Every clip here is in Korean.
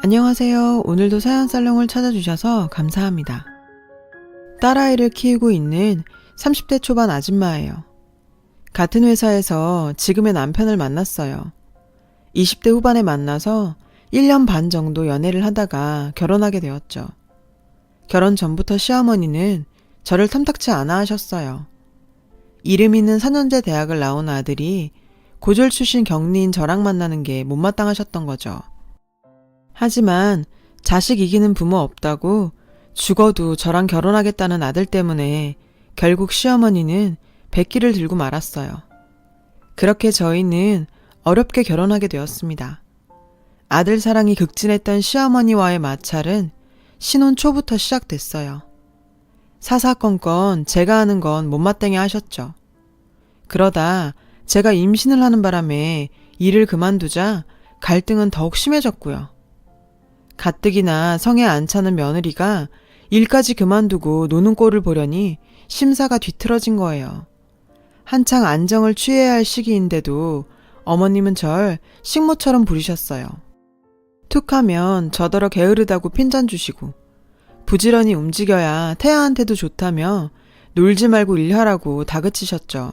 안녕하세요. 오늘도 사연살롱을 찾아주셔서 감사합니다. 딸아이를 키우고 있는 30대 초반 아줌마예요. 같은 회사에서 지금의 남편을 만났어요. 20대 후반에 만나서 1년 반 정도 연애를 하다가 결혼하게 되었죠. 결혼 전부터 시어머니는 저를 탐탁치 않아 하셨어요. 이름 있는 4년제 대학을 나온 아들이 고졸 출신 격리인 저랑 만나는 게 못마땅하셨던 거죠. 하지만 자식 이기는 부모 없다고 죽어도 저랑 결혼하겠다는 아들 때문에 결국 시어머니는 백기를 들고 말았어요. 그렇게 저희는 어렵게 결혼하게 되었습니다. 아들 사랑이 극진했던 시어머니와의 마찰은 신혼 초부터 시작됐어요. 사사건건 제가 하는 건 못마땅해 하셨죠. 그러다 제가 임신을 하는 바람에 일을 그만두자 갈등은 더욱 심해졌고요. 가뜩이나 성에 안 차는 며느리가 일까지 그만두고 노는 꼴을 보려니 심사가 뒤틀어진 거예요. 한창 안정을 취해야 할 시기인데도 어머님은 절 식모처럼 부리셨어요. 툭 하면 저더러 게으르다고 핀잔 주시고 부지런히 움직여야 태아한테도 좋다며 놀지 말고 일하라고 다그치셨죠.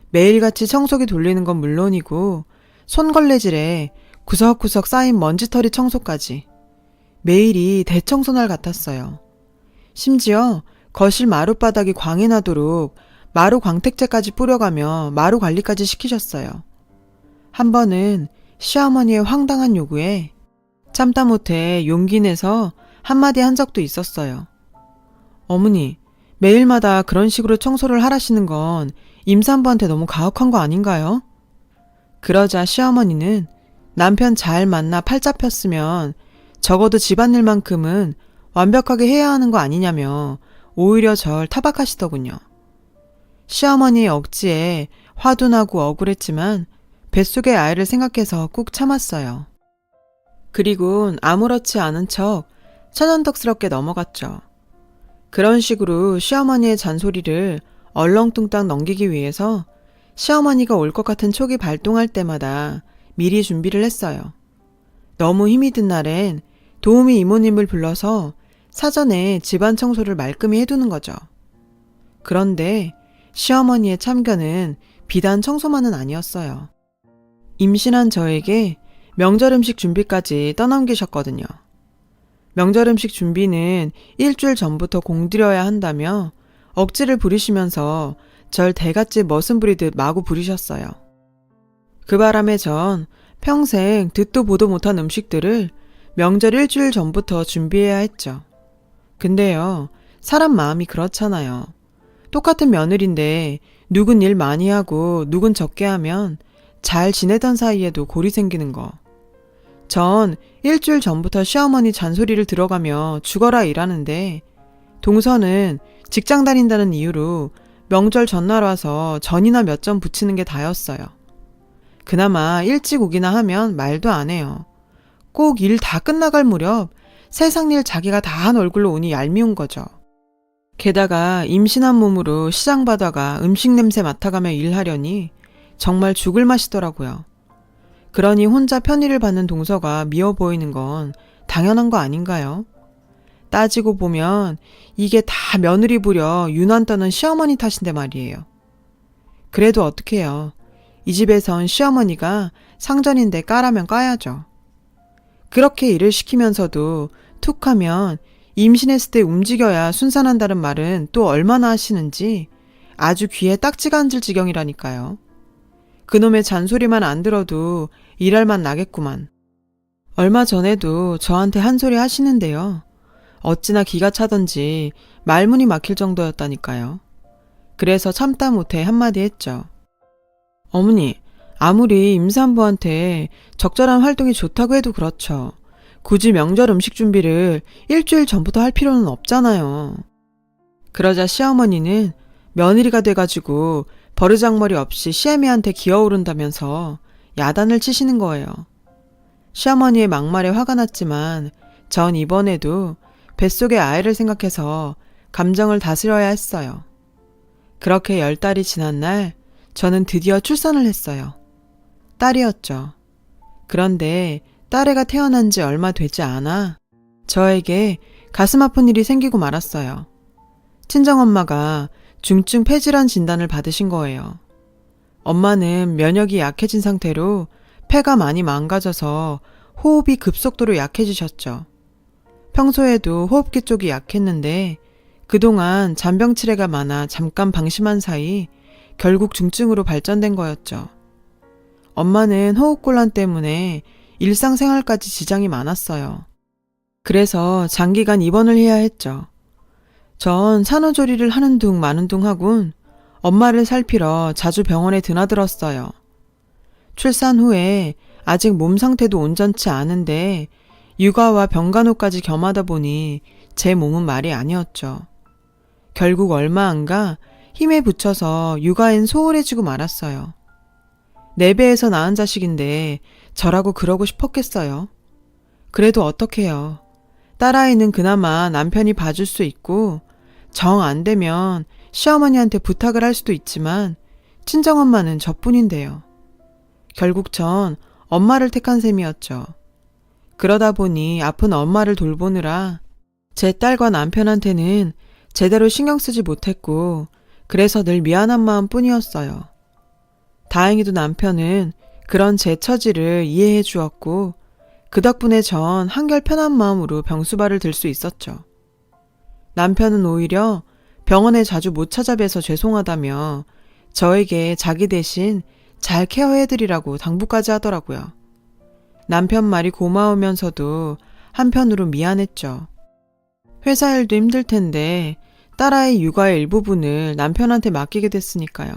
매일같이 청소기 돌리는 건 물론이고 손걸레질에 구석구석 쌓인 먼지털이 청소까지 매일이 대청소날 같았어요. 심지어 거실 마룻바닥이 광이 나도록 마루 광택제까지 뿌려가며 마루 관리까지 시키셨어요. 한 번은 시어머니의 황당한 요구에 참다 못해 용기 내서 한마디 한 적도 있었어요. 어머니, 매일마다 그런 식으로 청소를 하라시는 건 임산부한테 너무 가혹한 거 아닌가요? 그러자 시어머니는 남편 잘 만나 팔 잡혔으면 적어도 집안일만큼은 완벽하게 해야 하는 거 아니냐며 오히려 절 타박하시더군요. 시어머니의 억지에 화도 나고 억울했지만 뱃속의 아이를 생각해서 꾹 참았어요. 그리곤 아무렇지 않은 척 천연덕스럽게 넘어갔죠. 그런 식으로 시어머니의 잔소리를 얼렁뚱땅 넘기기 위해서 시어머니가 올 것 같은 촉이 발동할 때마다 미리 준비를 했어요. 너무 힘이 든 날엔 도우미 이모님을 불러서 사전에 집안 청소를 말끔히 해두는 거죠. 그런데 시어머니의 참견은 비단 청소만은 아니었어요. 임신한 저에게 명절 음식 준비까지 떠넘기셨거든요. 명절 음식 준비는 일주일 전부터 공들여야 한다며 억지를 부리시면서 절 대갓집 머슴 부리듯 마구 부리셨어요. 그 바람에 전 평생 듣도 보도 못한 음식들을 명절 일주일 전부터 준비해야 했죠. 근데요, 사람 마음이 그렇잖아요. 똑같은 며느리인데 누군 일 많이 하고 누군 적게 하면 잘 지내던 사이에도 골이 생기는 거. 전 일주일 전부터 시어머니 잔소리를 들어가며 죽어라 일하는데 동서는 직장 다닌다는 이유로 명절 전날 와서 전이나 몇 점 붙이는 게 다였어요. 그나마 일찍 오기나 하면 말도 안 해요. 꼭 일 다 끝나갈 무렵 세상 일 자기가 다 한 얼굴로 오니 얄미운 거죠. 게다가 임신한 몸으로 시장 바다가 음식 냄새 맡아가며 일하려니 정말 죽을 맛이더라고요. 그러니 혼자 편의를 받는 동서가 미워 보이는 건 당연한 거 아닌가요? 따지고 보면 이게 다 며느리 부려 유난 떠는 시어머니 탓인데 말이에요. 그래도 어떡해요. 이 집에선 시어머니가 상전인데 까라면 까야죠. 그렇게 일을 시키면서도 툭 하면 임신했을 때 움직여야 순산한다는 말은 또 얼마나 하시는지 아주 귀에 딱지가 앉을 지경이라니까요. 그놈의 잔소리만 안 들어도 일할 맛 나겠구만. 얼마 전에도 저한테 한 소리 하시는데요. 어찌나 기가 차던지 말문이 막힐 정도였다니까요. 그래서 참다 못해 한마디 했죠. 어머니, 아무리 임산부한테 적절한 활동이 좋다고 해도 그렇죠. 굳이 명절 음식 준비를 일주일 전부터 할 필요는 없잖아요. 그러자 시어머니는 며느리가 돼가지고 버르장머리 없이 시애미한테 기어오른다면서 야단을 치시는 거예요. 시어머니의 막말에 화가 났지만 전 이번에도 뱃속의 아이를 생각해서 감정을 다스려야 했어요. 그렇게 10달이 지난 날 저는 드디어 출산을 했어요. 딸이었죠. 그런데 딸애가 태어난 지 얼마 되지 않아 저에게 가슴 아픈 일이 생기고 말았어요. 친정엄마가 중증 폐질환 진단을 받으신 거예요. 엄마는 면역이 약해진 상태로 폐가 많이 망가져서 호흡이 급속도로 약해지셨죠. 평소에도 호흡기 쪽이 약했는데 그동안 잔병 치레가 많아 잠깐 방심한 사이 결국 중증으로 발전된 거였죠. 엄마는 호흡곤란 때문에 일상생활까지 지장이 많았어요. 그래서 장기간 입원을 해야 했죠. 전 산후조리를 하는 둥 마는 둥 하곤 엄마를 살피러 자주 병원에 드나들었어요. 출산 후에 아직 몸 상태도 온전치 않은데 육아와 병간호까지 겸하다 보니 제 몸은 말이 아니었죠. 결국 얼마 안 가 힘에 부쳐서 육아엔 소홀해지고 말았어요. 내 배에서 낳은 자식인데 저라고 그러고 싶었겠어요. 그래도 어떡해요. 딸아이는 그나마 남편이 봐줄 수 있고 정 안 되면 시어머니한테 부탁을 할 수도 있지만 친정엄마는 저뿐인데요. 결국 전 엄마를 택한 셈이었죠. 그러다 보니 아픈 엄마를 돌보느라 제 딸과 남편한테는 제대로 신경 쓰지 못했고 그래서 늘 미안한 마음뿐이었어요. 다행히도 남편은 그런 제 처지를 이해해 주었고 그 덕분에 전 한결 편한 마음으로 병수발을 들 수 있었죠. 남편은 오히려 병원에 자주 못 찾아뵈서 죄송하다며 저에게 자기 대신 잘 케어해드리라고 당부까지 하더라고요. 남편 말이 고마우면서도 한편으로 미안했죠. 회사 일도 힘들 텐데 딸아이 육아의 일부분을 남편한테 맡기게 됐으니까요.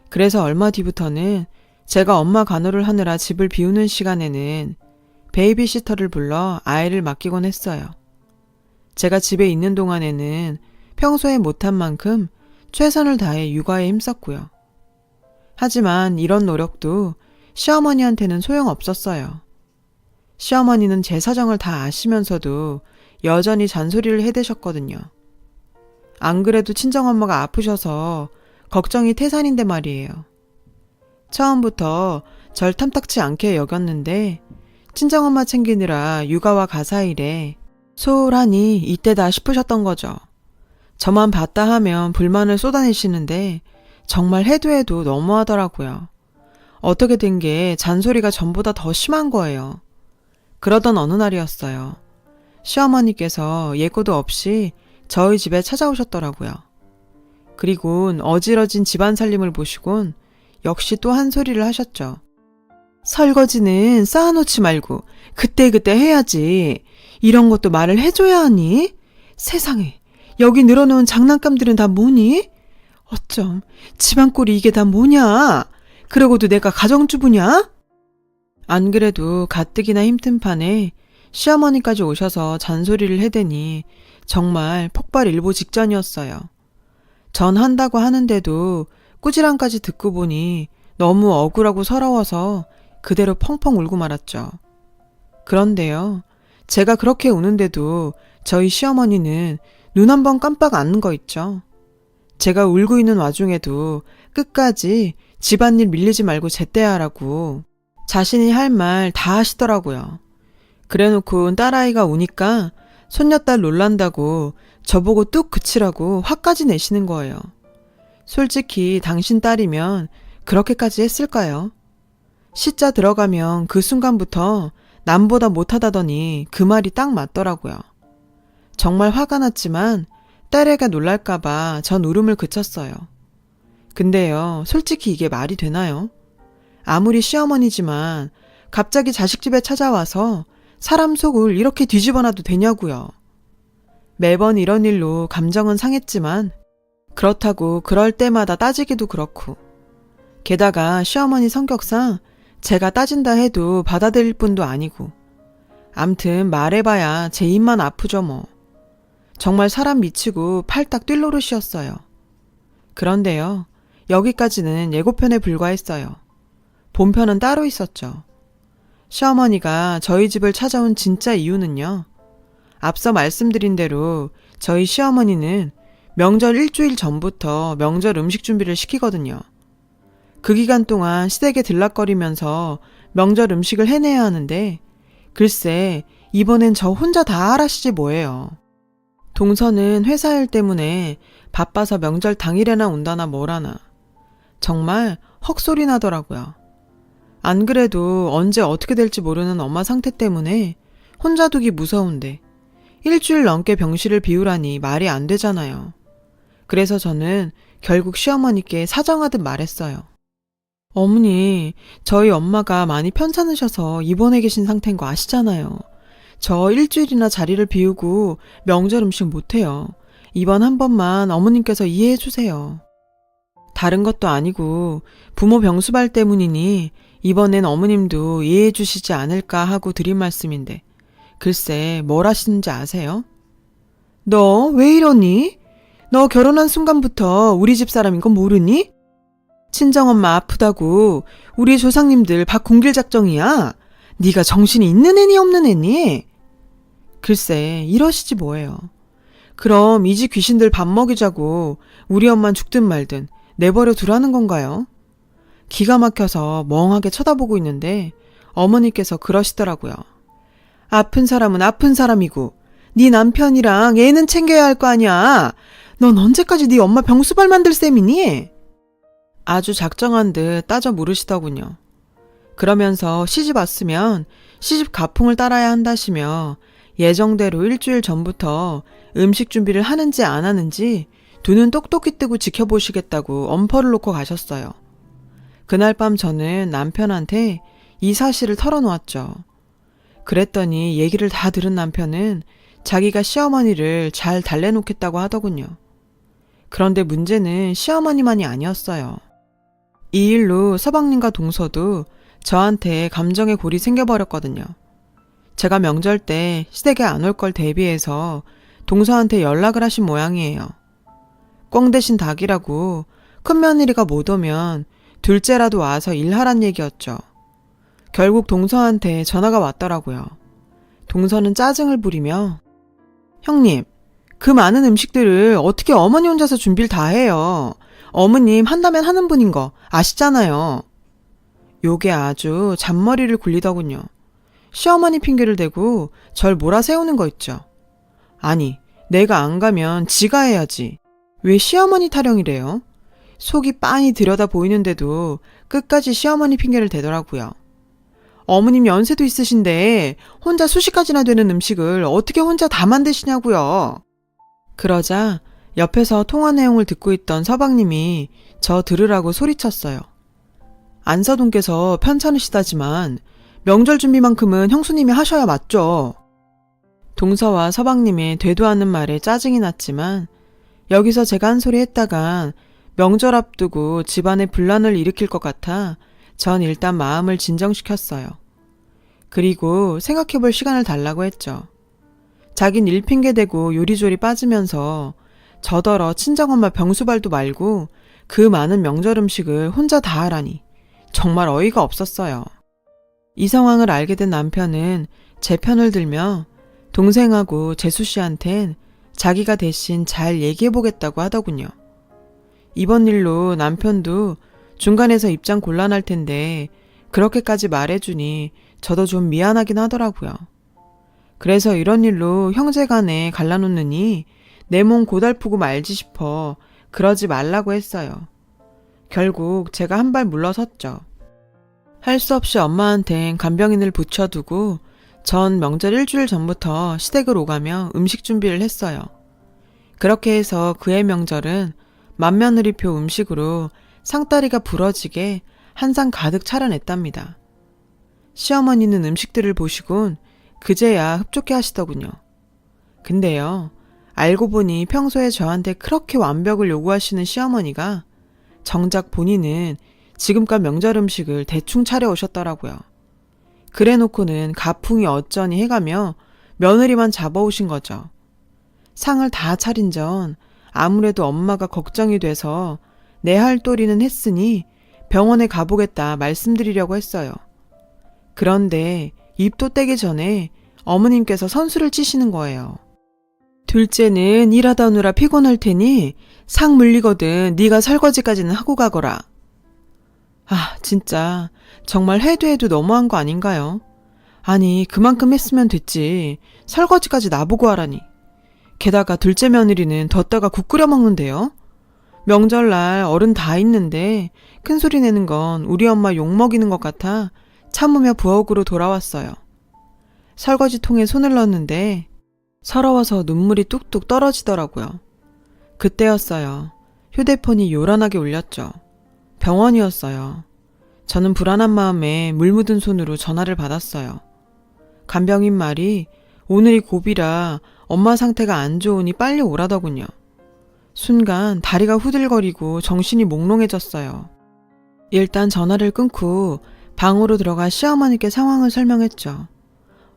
그래서 얼마 뒤부터는 제가 엄마 간호를 하느라 집을 비우는 시간에는 베이비시터를 불러 아이를 맡기곤 했어요. 제가 집에 있는 동안에는 평소에 못한 만큼 최선을 다해 육아에 힘썼고요. 하지만 이런 노력도 시어머니한테는 소용없었어요. 시어머니는 제 사정을 다 아시면서도 여전히 잔소리를 해대셨거든요. 안 그래도 친정엄마가 아프셔서 걱정이 태산인데 말이에요. 처음부터 절 탐탁치 않게 여겼는데 친정엄마 챙기느라 육아와 가사일에 소홀하니 이때다 싶으셨던 거죠. 저만 봤다 하면 불만을 쏟아내시는데 정말 해도 해도 너무하더라고요. 어떻게 된 게 잔소리가 전보다 더 심한 거예요. 그러던 어느 날이었어요. 시어머니께서 예고도 없이 저희 집에 찾아오셨더라고요. 그리곤 어지러진 집안 살림을 보시곤 역시 또 한 소리를 하셨죠. 설거지는 쌓아놓지 말고 그때그때 해야지. 이런 것도 말을 해줘야 하니? 세상에, 여기 늘어놓은 장난감들은 다 뭐니? 어쩜 집안꼴이 이게 다 뭐냐? 그러고도 내가 가정주부냐? 안 그래도 가뜩이나 힘든 판에 시어머니까지 오셔서 잔소리를 해대니 정말 폭발 일보 직전이었어요. 전 한다고 하는데도 꾸지람까지 듣고 보니 너무 억울하고 서러워서 그대로 펑펑 울고 말았죠. 그런데요, 제가 그렇게 우는데도 저희 시어머니는 눈 한 번 깜빡 안는 거 있죠. 제가 울고 있는 와중에도 끝까지 집안일 밀리지 말고 제때 하라고 자신이 할 말 다 하시더라고요. 그래놓고 딸아이가 우니까 손녀딸 놀란다고 저보고 뚝 그치라고 화까지 내시는 거예요. 솔직히 당신 딸이면 그렇게까지 했을까요? 시자 들어가면 그 순간부터 남보다 못하다더니 그 말이 딱 맞더라고요. 정말 화가 났지만 딸애가 놀랄까봐 전 울음을 그쳤어요. 근데요, 솔직히 이게 말이 되나요? 아무리 시어머니지만 갑자기 자식 집에 찾아와서 사람 속을 이렇게 뒤집어놔도 되냐고요. 매번 이런 일로 감정은 상했지만 그렇다고 그럴 때마다 따지기도 그렇고, 게다가 시어머니 성격상 제가 따진다 해도 받아들일 뿐도 아니고, 암튼 말해봐야 제 입만 아프죠 뭐. 정말 사람 미치고 팔딱 뛸 노릇이었어요. 그런데요, 여기까지는 예고편에 불과했어요. 본편은 따로 있었죠. 시어머니가 저희 집을 찾아온 진짜 이유는요, 앞서 말씀드린 대로 저희 시어머니는 명절 일주일 전부터 명절 음식 준비를 시키거든요. 그 기간 동안 시댁에 들락거리면서 명절 음식을 해내야 하는데 글쎄, 이번엔 저 혼자 다 하라시지 뭐예요. 동서는 회사 일 때문에 바빠서 명절 당일에나 온다나 뭐라나. 정말 헉소리 나더라고요. 안 그래도 언제 어떻게 될지 모르는 엄마 상태 때문에 혼자 두기 무서운데 일주일 넘게 병실을 비우라니 말이 안 되잖아요. 그래서 저는 결국 시어머니께 사정하듯 말했어요. 어머니, 저희 엄마가 많이 편찮으셔서 입원해 계신 상태인 거 아시잖아요. 저 일주일이나 자리를 비우고 명절 음식 못해요. 이번 한 번만 어머님께서 이해해 주세요. 다른 것도 아니고 부모 병수발 때문이니 이번엔 어머님도 이해해 주시지 않을까 하고 드린 말씀인데 글쎄 뭘 하시는지 아세요? 너 왜 이러니? 너 결혼한 순간부터 우리 집 사람인 건 모르니? 친정엄마 아프다고 우리 조상님들 밥 굶길 작정이야. 네가 정신이 있는 애니 없는 애니? 글쎄 이러시지 뭐예요. 그럼 이 집 귀신들 밥 먹이자고 우리 엄만 죽든 말든 내버려 두라는 건가요? 기가 막혀서 멍하게 쳐다보고 있는데 어머니께서 그러시더라고요. 아픈 사람은 아픈 사람이고 네 남편이랑 애는 챙겨야 할 거 아니야. 넌 언제까지 네 엄마 병수발 만들 셈이니? 아주 작정한 듯 따져 물으시더군요. 그러면서 시집 왔으면 시집 가풍을 따라야 한다시며 예정대로 일주일 전부터 음식 준비를 하는지 안 하는지 두 눈 똑똑히 뜨고 지켜보시겠다고 엄포를 놓고 가셨어요. 그날 밤 저는 남편한테 이 사실을 털어놓았죠. 그랬더니 얘기를 다 들은 남편은 자기가 시어머니를 잘 달래놓겠다고 하더군요. 그런데 문제는 시어머니만이 아니었어요. 이 일로 서방님과 동서도 저한테 감정의 골이 생겨버렸거든요. 제가 명절 때 시댁에 안 올 걸 대비해서 동서한테 연락을 하신 모양이에요. 꽝 대신 닭이라고 큰며느리가 못 오면 둘째라도 와서 일하란 얘기였죠. 결국 동서한테 전화가 왔더라고요. 동서는 짜증을 부리며 형님, 그 많은 음식들을 어떻게 어머니 혼자서 준비를 다 해요. 어머님 한다면 하는 분인 거 아시잖아요. 요게 아주 잔머리를 굴리더군요. 시어머니 핑계를 대고 절 몰아세우는 거 있죠. 아니, 내가 안 가면 지가 해야지. 왜 시어머니 타령이래요? 속이 빤히 들여다 보이는데도 끝까지 시어머니 핑계를 대더라고요. 어머님 연세도 있으신데 혼자 수십 가지나 되는 음식을 어떻게 혼자 다 만드시냐고요. 그러자 옆에서 통화 내용을 듣고 있던 서방님이 저 들으라고 소리쳤어요. 안사돈께서 편찮으시다지만 명절 준비만큼은 형수님이 하셔야 맞죠. 동서와 서방님의 되도 않는 말에 짜증이 났지만 여기서 제가 한 소리 했다간 명절 앞두고 집안에 분란을 일으킬 것 같아 전 일단 마음을 진정시켰어요. 그리고 생각해볼 시간을 달라고 했죠. 자긴 일 핑계대고 요리조리 빠지면서 저더러 친정엄마 병수발도 말고 그 많은 명절 음식을 혼자 다 하라니 정말 어이가 없었어요. 이 상황을 알게 된 남편은 제 편을 들며 동생하고 재수 씨한텐 자기가 대신 잘 얘기해보겠다고 하더군요. 이번 일로 남편도 중간에서 입장 곤란할 텐데 그렇게까지 말해주니 저도 좀 미안하긴 하더라고요. 그래서 이런 일로 형제간에 갈라놓느니 내 몸 고달프고 말지 싶어 그러지 말라고 했어요. 결국 제가 한 발 물러섰죠. 할 수 없이 엄마한텐 간병인을 붙여두고 전 명절 일주일 전부터 시댁을 오가며 음식 준비를 했어요. 그렇게 해서 그해 명절은 맏며느리표 음식으로 상다리가 부러지게 한 상 가득 차려냈답니다. 시어머니는 음식들을 보시곤 그제야 흡족해 하시더군요. 근데요, 알고 보니 평소에 저한테 그렇게 완벽을 요구하시는 시어머니가 정작 본인은 지금껏 명절 음식을 대충 차려오셨더라고요. 그래놓고는 가풍이 어쩌니 해가며 며느리만 잡아오신 거죠. 상을 다 차린 전 아무래도 엄마가 걱정이 돼서 내 할 도리는 했으니 병원에 가보겠다 말씀드리려고 했어요. 그런데 입도 떼기 전에 어머님께서 선수를 치시는 거예요. 둘째는 일하다 오느라 피곤할 테니 상 물리거든 네가 설거지까지는 하고 가거라. 아, 진짜 정말 해도 너무한 거 아닌가요? 아니, 그만큼 했으면 됐지. 설거지까지 나보고 하라니. 게다가 둘째 며느리는 뒀다가 국 끓여 먹는데요. 명절날 어른 다 있는데 큰 소리 내는 건 우리 엄마 욕먹이는 것 같아 참으며 부엌으로 돌아왔어요. 설거지통에 손을 넣었는데 서러워서 눈물이 뚝뚝 떨어지더라고요. 그때였어요. 휴대폰이 요란하게 울렸죠. 병원이었어요. 저는 불안한 마음에 물 묻은 손으로 전화를 받았어요. 간병인 말이 오늘이 고비라 엄마 상태가 안 좋으니 빨리 오라더군요. 순간 다리가 후들거리고 정신이 몽롱해졌어요. 일단 전화를 끊고 방으로 들어가 시어머니께 상황을 설명했죠.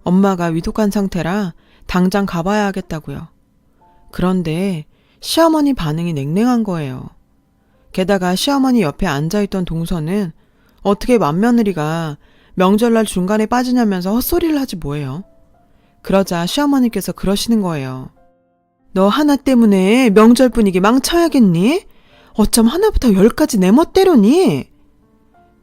엄마가 위독한 상태라 당장 가봐야 하겠다고요. 그런데 시어머니 반응이 냉랭한 거예요. 게다가 시어머니 옆에 앉아있던 동서는 어떻게 맏며느리가 명절날 중간에 빠지냐면서 헛소리를 하지 뭐예요. 그러자 시어머니께서 그러시는 거예요. 너 하나 때문에 명절 분위기 망쳐야겠니? 어쩜 하나부터 10까지 내 멋대로니?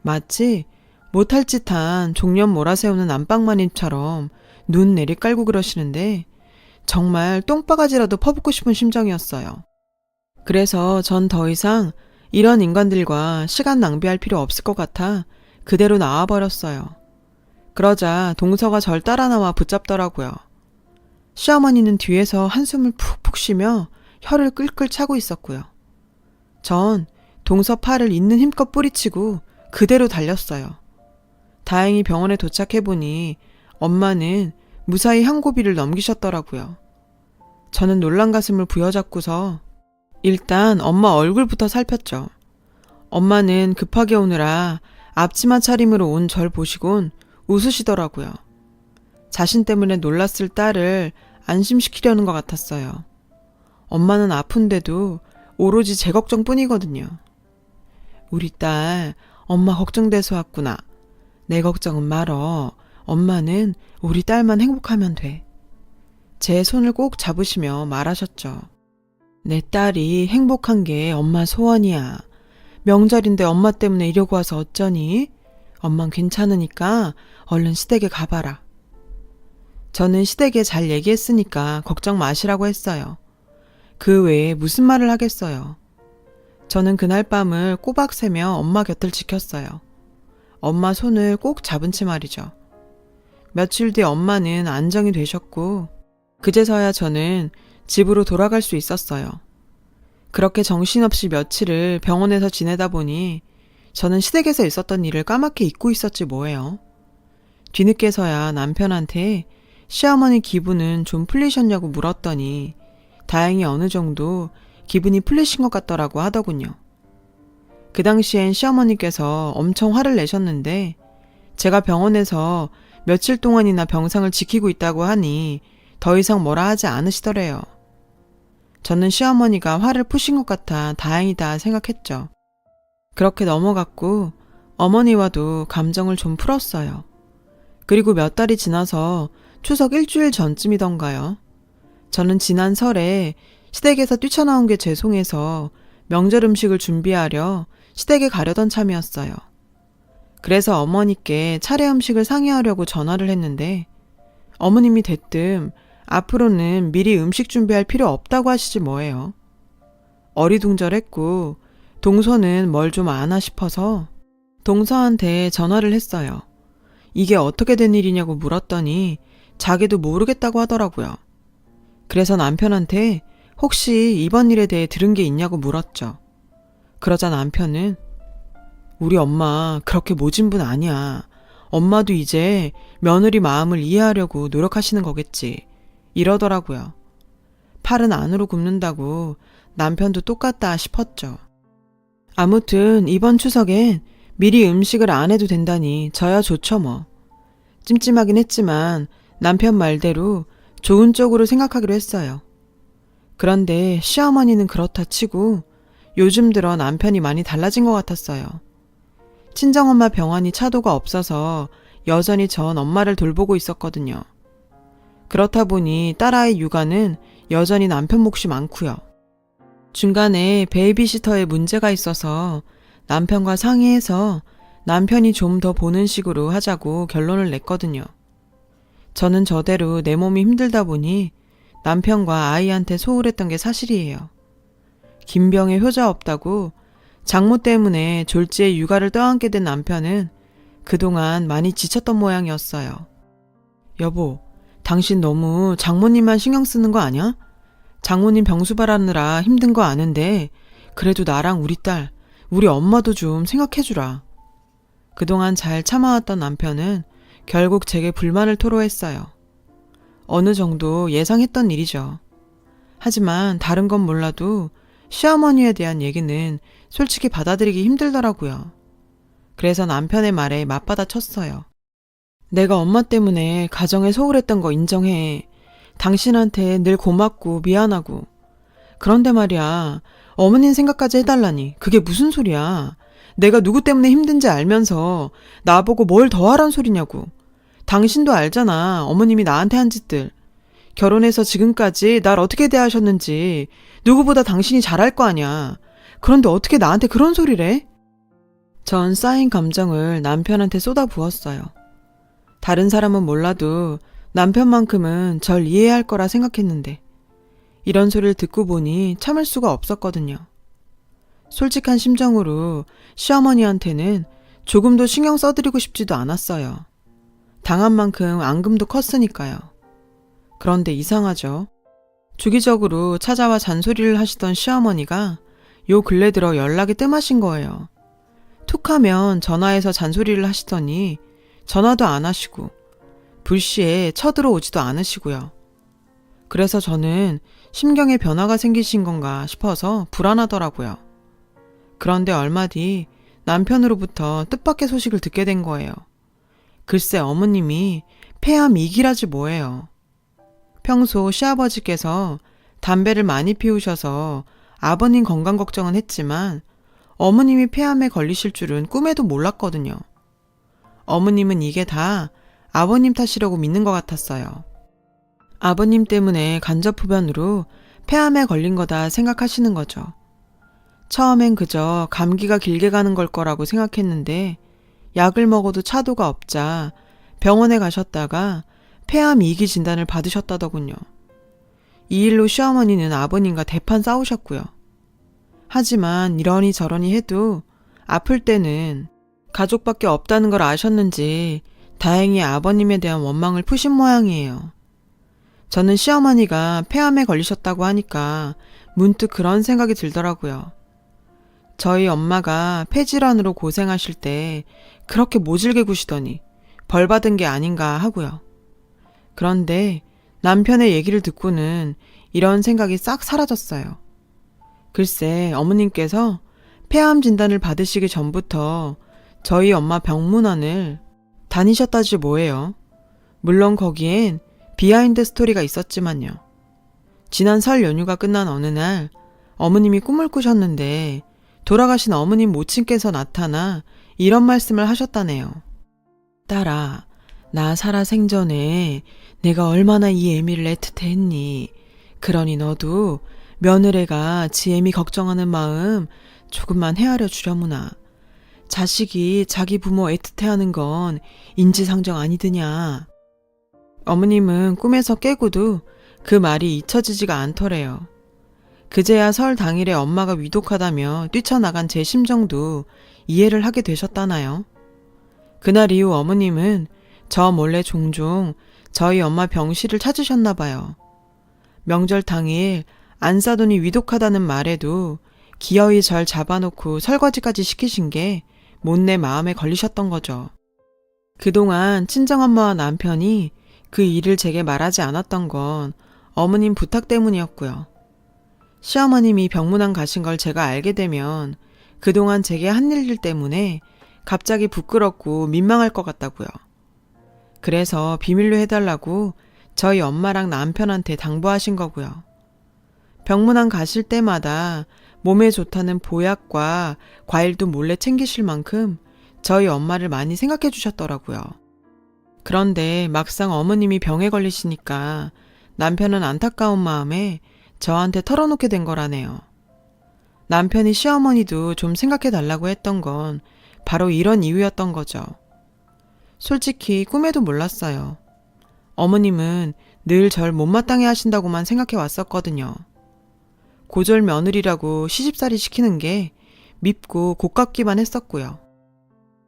마치 못할 짓한 종년 몰아세우는 안방마님처럼 눈 내리깔고 그러시는데 정말 똥바가지라도 퍼붓고 싶은 심정이었어요. 그래서 전 더 이상 이런 인간들과 시간 낭비할 필요 없을 것 같아 그대로 나와버렸어요. 그러자 동서가 절 따라 나와 붙잡더라고요. 시어머니는 뒤에서 한숨을 푹푹 쉬며 혀를 끌끌 차고 있었고요. 전 동서 팔을 있는 힘껏 뿌리치고 그대로 달렸어요. 다행히 병원에 도착해보니 엄마는 무사히 한 고비를 넘기셨더라고요. 저는 놀란 가슴을 부여잡고서 일단 엄마 얼굴부터 살폈죠. 엄마는 급하게 오느라 앞치마 차림으로 온 절 보시곤 웃으시더라고요. 자신 때문에 놀랐을 딸을 안심시키려는 것 같았어요. 엄마는 아픈데도 오로지 제 걱정뿐이거든요. 우리 딸 엄마 걱정돼서 왔구나. 내 걱정은 말어. 엄마는 우리 딸만 행복하면 돼. 제 손을 꼭 잡으시며 말하셨죠. 내 딸이 행복한 게 엄마 소원이야. 명절인데 엄마 때문에 이러고 와서 어쩌니? 엄만 괜찮으니까 얼른 시댁에 가봐라. 저는 시댁에 잘 얘기했으니까 걱정 마시라고 했어요. 그 외에 무슨 말을 하겠어요. 저는 그날 밤을 꼬박 새며 엄마 곁을 지켰어요. 엄마 손을 꼭 잡은 채 말이죠. 며칠 뒤 엄마는 안정이 되셨고 그제서야 저는 집으로 돌아갈 수 있었어요. 그렇게 정신없이 며칠을 병원에서 지내다 보니 저는 시댁에서 있었던 일을 까맣게 잊고 있었지 뭐예요. 뒤늦게서야 남편한테 시어머니 기분은 좀 풀리셨냐고 물었더니 다행히 어느 정도 기분이 풀리신 것 같더라고 하더군요. 그 당시엔 시어머니께서 엄청 화를 내셨는데 제가 병원에서 며칠 동안이나 병상을 지키고 있다고 하니 더 이상 뭐라 하지 않으시더래요. 저는 시어머니가 화를 푸신 것 같아 다행이다 생각했죠. 그렇게 넘어갔고 어머니와도 감정을 좀 풀었어요. 그리고 몇 달이 지나서 추석 일주일 전쯤이던가요. 저는 지난 설에 시댁에서 뛰쳐나온 게 죄송해서 명절 음식을 준비하려 시댁에 가려던 참이었어요. 그래서 어머니께 차례 음식을 상의하려고 전화를 했는데 어머님이 대뜸 앞으로는 미리 음식 준비할 필요 없다고 하시지 뭐예요. 어리둥절했고 동서는 뭘 좀 아나 싶어서 동서한테 전화를 했어요. 이게 어떻게 된 일이냐고 물었더니 자기도 모르겠다고 하더라고요. 그래서 남편한테 혹시 이번 일에 대해 들은 게 있냐고 물었죠. 그러자 남편은 우리 엄마 그렇게 모진 분 아니야. 엄마도 이제 며느리 마음을 이해하려고 노력하시는 거겠지. 이러더라고요. 팔은 안으로 굽는다고 남편도 똑같다 싶었죠. 아무튼 이번 추석엔 미리 음식을 안 해도 된다니 저야 좋죠 뭐. 찜찜하긴 했지만 남편 말대로 좋은 쪽으로 생각하기로 했어요. 그런데 시어머니는 그렇다 치고 요즘 들어 남편이 많이 달라진 것 같았어요. 친정엄마 병원이 차도가 없어서 여전히 전 엄마를 돌보고 있었거든요. 그렇다 보니 딸아이 육아는 여전히 남편 몫이 많고요. 중간에 베이비시터에 문제가 있어서 남편과 상의해서 남편이 좀 더 보는 식으로 하자고 결론을 냈거든요. 저는 저대로 내 몸이 힘들다 보니 남편과 아이한테 소홀했던 게 사실이에요. 김병에 효자 없다고 장모 때문에 졸지에 육아를 떠안게 된 남편은 그동안 많이 지쳤던 모양이었어요. 여보, 당신 너무 장모님만 신경 쓰는 거 아니야? 장모님 병수발하느라 힘든 거 아는데 그래도 나랑 우리 딸, 우리 엄마도 좀 생각해주라. 그동안 잘 참아왔던 남편은 결국 제게 불만을 토로했어요. 어느 정도 예상했던 일이죠. 하지만 다른 건 몰라도 시어머니에 대한 얘기는 솔직히 받아들이기 힘들더라고요. 그래서 남편의 말에 맞받아 쳤어요. 내가 엄마 때문에 가정에 소홀했던 거 인정해. 당신한테 늘 고맙고 미안하고. 그런데 말이야, 어머님 생각까지 해달라니 그게 무슨 소리야. 내가 누구 때문에 힘든지 알면서 나보고 뭘 더 하란 소리냐고. 당신도 알잖아, 어머님이 나한테 한 짓들. 결혼해서 지금까지 날 어떻게 대하셨는지 누구보다 당신이 잘 알 거 아냐. 그런데 어떻게 나한테 그런 소리래? 전 쌓인 감정을 남편한테 쏟아부었어요. 다른 사람은 몰라도 남편만큼은 절 이해할 거라 생각했는데 이런 소리를 듣고 보니 참을 수가 없었거든요. 솔직한 심정으로 시어머니한테는 조금도 신경 써드리고 싶지도 않았어요. 당한 만큼 앙금도 컸으니까요. 그런데 이상하죠. 주기적으로 찾아와 잔소리를 하시던 시어머니가 요 근래 들어 연락이 뜸하신 거예요. 툭하면 전화해서 잔소리를 하시더니 전화도 안 하시고 불시에 쳐들어오지도 않으시고요. 그래서 저는 심경에 변화가 생기신 건가 싶어서 불안하더라고요. 그런데 얼마 뒤 남편으로부터 뜻밖의 소식을 듣게 된 거예요. 글쎄 어머님이 폐암 2기라지 뭐예요. 평소 시아버지께서 담배를 많이 피우셔서 아버님 건강 걱정은 했지만 어머님이 폐암에 걸리실 줄은 꿈에도 몰랐거든요. 어머님은 이게 다 아버님 탓이라고 믿는 것 같았어요. 아버님 때문에 간접흡연으로 폐암에 걸린 거다 생각하시는 거죠. 처음엔 그저 감기가 길게 가는 걸 거라고 생각했는데 약을 먹어도 차도가 없자 병원에 가셨다가 폐암 2기 진단을 받으셨다더군요. 이 일로 시어머니는 아버님과 대판 싸우셨고요. 하지만 이러니 저러니 해도 아플 때는 가족밖에 없다는 걸 아셨는지 다행히 아버님에 대한 원망을 푸신 모양이에요. 저는 시어머니가 폐암에 걸리셨다고 하니까 문득 그런 생각이 들더라고요. 저희 엄마가 폐질환으로 고생하실 때 그렇게 모질게 구시더니 벌 받은 게 아닌가 하고요. 그런데 남편의 얘기를 듣고는 이런 생각이 싹 사라졌어요. 글쎄 어머님께서 폐암 진단을 받으시기 전부터 저희 엄마 병문안을 다니셨다지 뭐예요. 물론 거기엔 비하인드 스토리가 있었지만요. 지난 설 연휴가 끝난 어느 날 어머님이 꿈을 꾸셨는데 돌아가신 어머님 모친께서 나타나 이런 말씀을 하셨다네요. 딸아, 나 살아 생전에 내가 얼마나 이 애미를 애틋해 했니. 그러니 너도 며느리가 지 애미 걱정하는 마음 조금만 헤아려 주려무나. 자식이 자기 부모 애틋해하는 건 인지상정 아니드냐. 어머님은 꿈에서 깨고도 그 말이 잊혀지지가 않더래요. 그제야 설 당일에 엄마가 위독하다며 뛰쳐나간 제 심정도 이해를 하게 되셨다나요. 그날 이후 어머님은 저 몰래 종종 저희 엄마 병실을 찾으셨나 봐요. 명절 당일 안싸돈이 위독하다는 말에도 기어이 절 잡아놓고 설거지까지 시키신 게 못내 마음에 걸리셨던 거죠. 그동안 친정엄마와 남편이 그 일을 제게 말하지 않았던 건 어머님 부탁 때문이었고요. 시어머님이 병문안 가신 걸 제가 알게 되면 그동안 제게 한 일들 때문에 갑자기 부끄럽고 민망할 것 같다고요. 그래서 비밀로 해달라고 저희 엄마랑 남편한테 당부하신 거고요. 병문안 가실 때마다 몸에 좋다는 보약과 과일도 몰래 챙기실 만큼 저희 엄마를 많이 생각해 주셨더라고요. 그런데 막상 어머님이 병에 걸리시니까 남편은 안타까운 마음에 저한테 털어놓게 된 거라네요. 남편이 시어머니도 좀 생각해 달라고 했던 건 바로 이런 이유였던 거죠. 솔직히 꿈에도 몰랐어요. 어머님은 늘 절 못마땅해 하신다고만 생각해 왔었거든요. 고졸 며느리라고 시집살이 시키는 게 밉고 고깝기만 했었고요.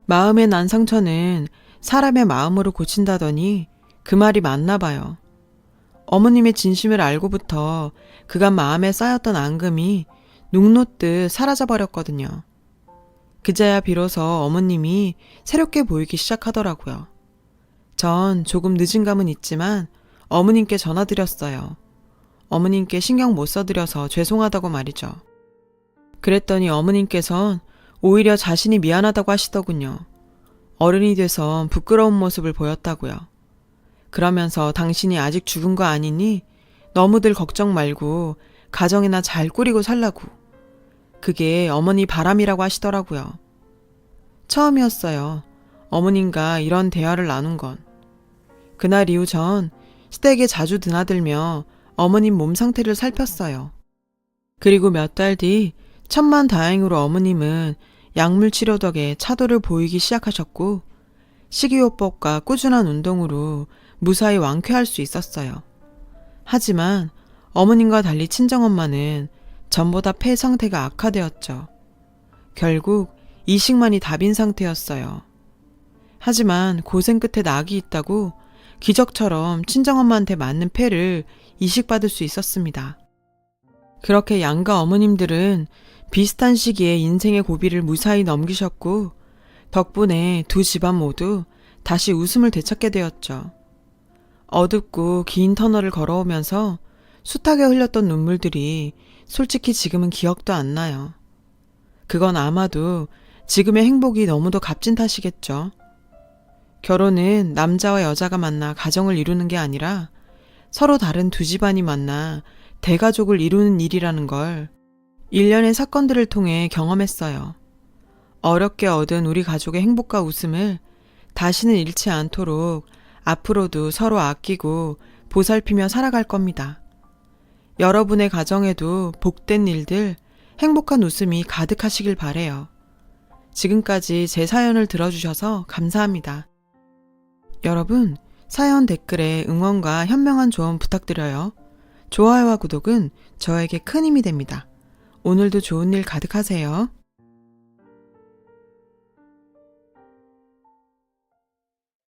마음에 난 상처는 사람의 마음으로 고친다더니 그 말이 맞나 봐요. 어머님의 진심을 알고부터 그간 마음에 쌓였던 앙금이 눈 녹듯 사라져버렸거든요. 그제야 비로소 어머님이 새롭게 보이기 시작하더라고요. 전 조금 늦은 감은 있지만 어머님께 전화드렸어요. 어머님께 신경 못 써드려서 죄송하다고 말이죠. 그랬더니 어머님께선 오히려 자신이 미안하다고 하시더군요. 어른이 돼선 부끄러운 모습을 보였다고요. 그러면서 당신이 아직 죽은 거 아니니 너무들 걱정 말고 가정이나 잘 꾸리고 살라고. 그게 어머니 바람이라고 하시더라고요. 처음이었어요. 어머님과 이런 대화를 나눈 건. 그날 이후 전 시댁에 자주 드나들며 어머님 몸 상태를 살폈어요. 그리고 몇 달 뒤 천만다행으로 어머님은 약물 치료 덕에 차도를 보이기 시작하셨고 식이요법과 꾸준한 운동으로 무사히 완쾌할 수 있었어요. 하지만 어머님과 달리 친정엄마는 전보다 폐 상태가 악화되었죠. 결국 이식만이 답인 상태였어요. 하지만 고생 끝에 낙이 있다고 기적처럼 친정엄마한테 맞는 폐를 이식받을 수 있었습니다. 그렇게 양가 어머님들은 비슷한 시기에 인생의 고비를 무사히 넘기셨고 덕분에 두 집안 모두 다시 웃음을 되찾게 되었죠. 어둡고 긴 터널을 걸어오면서 숱하게 흘렸던 눈물들이 솔직히 지금은 기억도 안 나요. 그건 아마도 지금의 행복이 너무도 값진 탓이겠죠. 결혼은 남자와 여자가 만나 가정을 이루는 게 아니라 서로 다른 두 집안이 만나 대가족을 이루는 일이라는 걸 일련의 사건들을 통해 경험했어요. 어렵게 얻은 우리 가족의 행복과 웃음을 다시는 잃지 않도록 앞으로도 서로 아끼고 보살피며 살아갈 겁니다. 여러분의 가정에도 복된 일들, 행복한 웃음이 가득하시길 바래요. 지금까지 제 사연을 들어주셔서 감사합니다. 여러분, 사연 댓글에 응원과 현명한 조언 부탁드려요. 좋아요와 구독은 저에게 큰 힘이 됩니다. 오늘도 좋은 일 가득하세요.